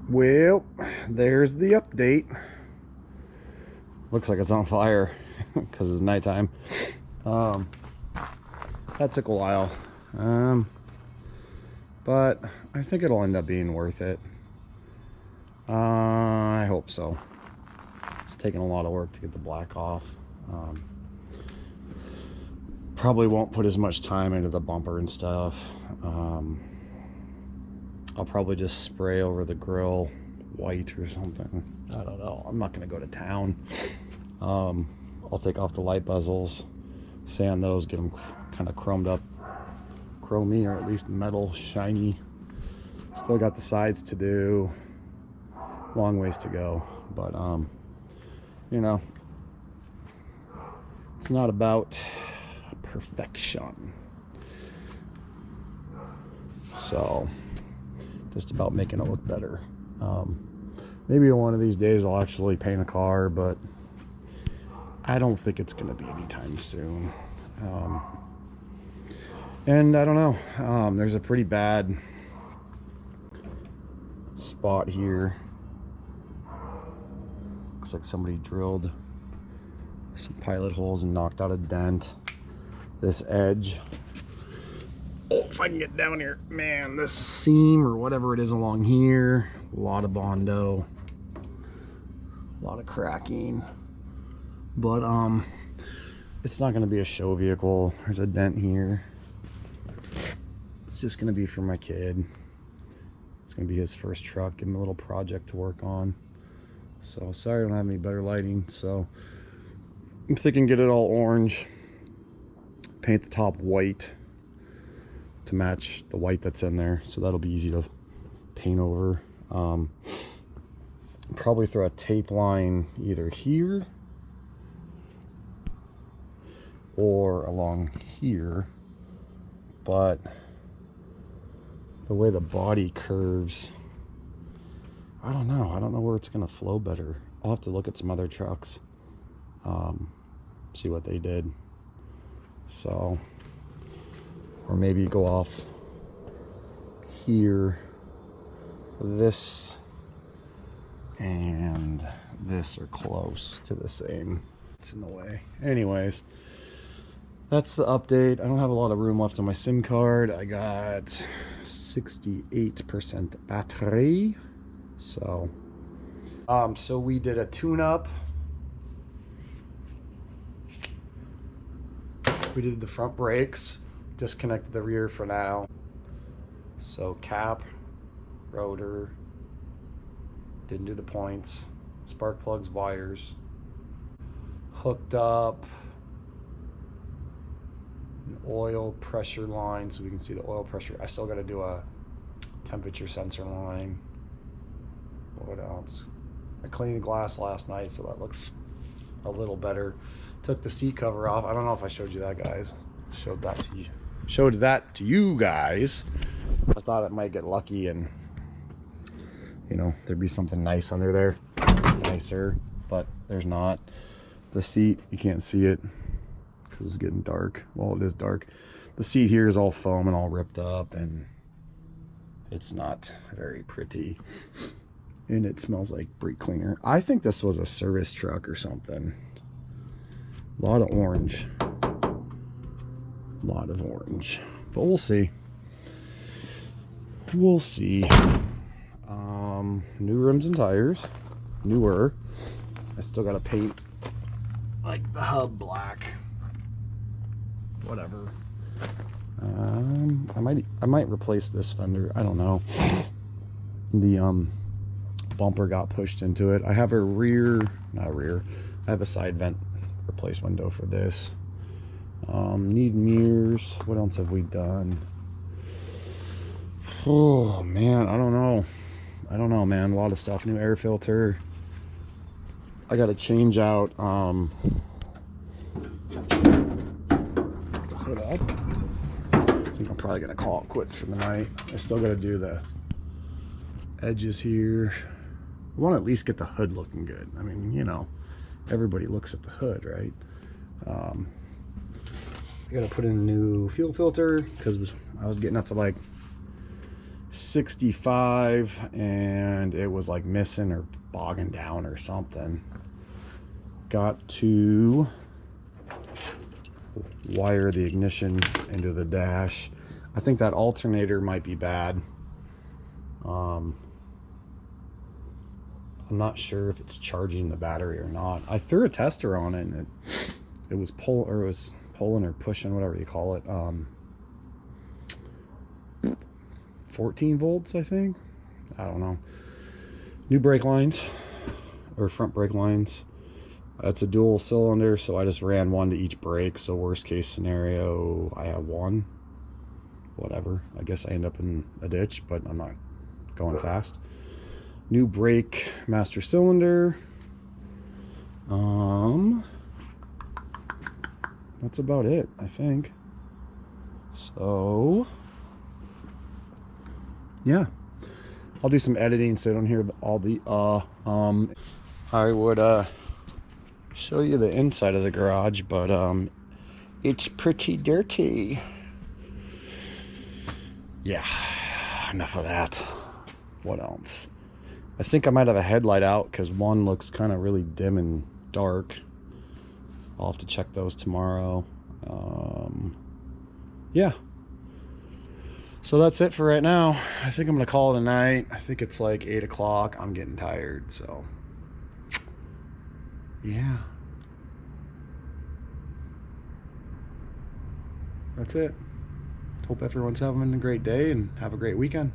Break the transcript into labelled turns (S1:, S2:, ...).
S1: Well, there's the update. Looks like it's on fire because it's nighttime. That took a while, but I think it'll end up being worth it. I hope so. It's taking a lot of work to get the black off. Probably won't put as much time into the bumper and stuff. I'll probably just spray over the grill white or something. I don't know. I'm not gonna go to town. I'll take off the light bezels, sand those, get them kind of chromed up, chromey, or at least metal shiny. Still got the sides to do. Long ways to go, but you know, it's not about perfection. So just about making it look better. Maybe one of these days I'll actually paint a car, but I don't think it's going to be anytime soon. And I don't know. There's a pretty bad spot here. Looks like somebody drilled some pilot holes and knocked out a dent. This edge. Oh, if I can get down here, man, this seam or whatever it is along here, a lot of Bondo, a lot of cracking, but it's not going to be a show vehicle. There's a dent here. It's just going to be for my kid. It's going to be his first truck. Give him a little project to work on. So sorry I don't have any better lighting. So I'm thinking get it all orange, paint the top white to match the white that's in there, so that'll be easy to paint over. Probably throw a tape line either here or along here, but the way the body curves, I don't know where it's gonna flow better. I'll have to look at some other trucks, see what they did. So, or maybe go off here, this and this are close to the same. It's in the way. Anyways, that's the update. I don't have a lot of room left on my SIM card. I got 68% battery. So we did a tune-up. We did the front brakes, disconnected the rear for now. So cap, rotor, didn't do the points, spark plugs, wires, hooked up an oil pressure line so we can see the oil pressure. I still got to do a temperature sensor line. What else? I cleaned the glass last night, so that looks a little better. Took the seat cover off. I don't know if I showed you that, guys. Showed that to you guys. I thought it might get lucky and, you know, there'd be something nice under there, nicer, but there's not. The seat, you can't see it because it's getting dark. Well, it is dark. The seat here is all foam and all ripped up, and it's not very pretty. And it smells like brake cleaner. I think this was a service truck or something. A lot of orange. A lot of orange. But we'll see. We'll see. New rims and tires. Newer. I still gotta paint like the hub black. Whatever. I might replace this fender. I don't know. The bumper got pushed into it. I have a I have a side vent replace window for this. Need mirrors. What else have we done? Oh man, I don't know, man. A lot of stuff. New air filter. I gotta change out the hood up. I think I'm probably gonna call it quits for the night. I still gotta do the edges here. I want to at least get the hood looking good. I mean, you know, everybody looks at the hood, right? I gotta put in a new fuel filter because I was getting up to like 65 and it was like missing or bogging down or something. Got to wire the ignition into the dash. I think that alternator might be bad. I'm not sure if it's charging the battery or not. I threw a tester on it and it was pulling or pushing, whatever you call it. 14 volts, I think. I don't know. New brake lines, or front brake lines. It's a dual cylinder, so I just ran one to each brake. So worst case scenario, I have one. Whatever. I guess I end up in a ditch, but I'm not going fast. New brake master cylinder. That's about it, I think. So yeah, I'll do some editing so I don't hear all the I would show you the inside of the garage, but it's pretty dirty. Yeah, enough of that. What else? I think I might have a headlight out because one looks kind of really dim and dark. I'll have to check those tomorrow. Yeah. So that's it for right now. I think I'm gonna call it a night. I think it's like 8 o'clock. I'm getting tired, so yeah. That's it. Hope everyone's having a great day and have a great weekend.